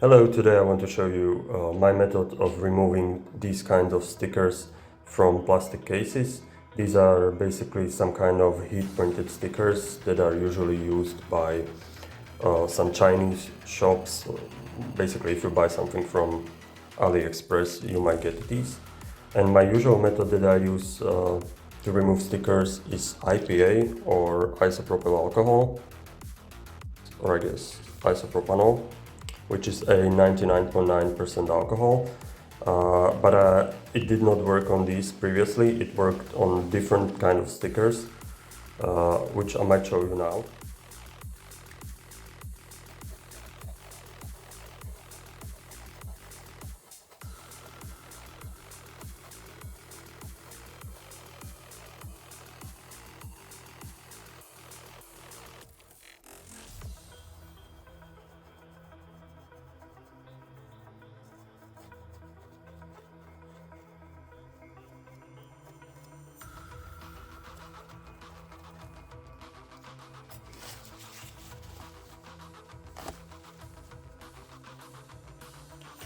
Hello, today I want to show you my method of removing these kind of stickers from plastic cases. These are basically some kind of heat printed stickers that are usually used by some Chinese shops. Basically, if you buy something from AliExpress, you might get these. And my usual method that I use to remove stickers is IPA or isopropyl alcohol, or I guess isopropanol, which is a 99.9% alcohol. But it did not work on these previously. It worked on different kind of stickers, which I might show you now.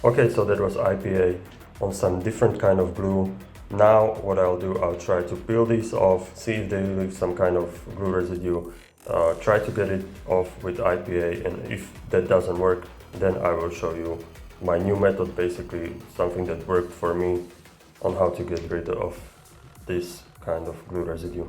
Okay, so that was IPA on some different kind of glue. Now what I'll do, I'll try to peel these off, see if they leave some kind of glue residue, try to get it off with IPA, and if that doesn't work, then I will show you my new method, basically something that worked for me on how to get rid of this kind of glue residue.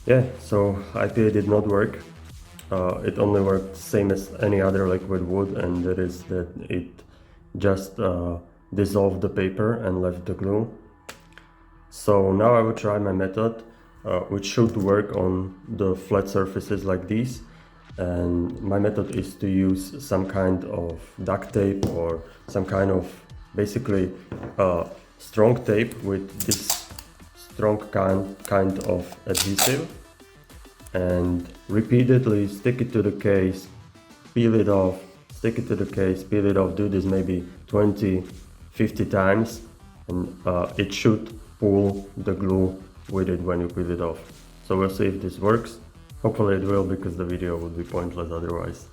Yeah, so IPA did not work. It only worked same as any other liquid would, and that is that it just dissolved the paper and left the glue. So now I will try my method, which should work on the flat surfaces like these. And my method is to use some kind of duct tape or some kind of basically strong tape with this strong kind of adhesive and repeatedly stick it to the case, peel it off, stick it to the case, peel it off. Do this maybe 20-50 times and it should pull the glue with it when you peel it off. So we'll see if this works. Hopefully it will, because the video would be pointless otherwise.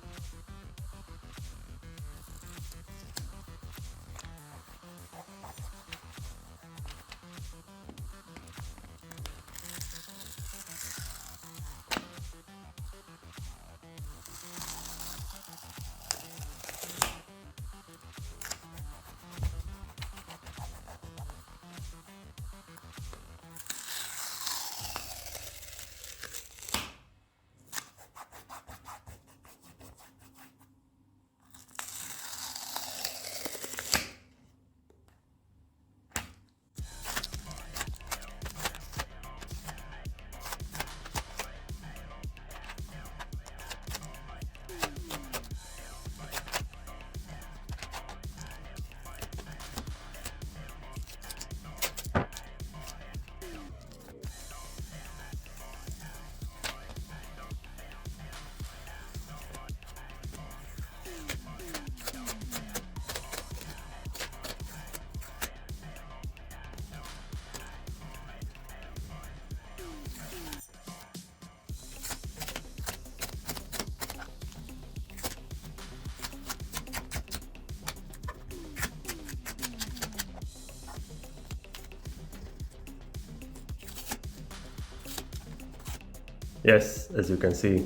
Yes, as you can see,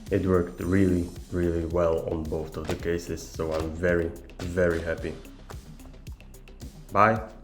it worked really well on both of the cases, so I'm very happy. Bye!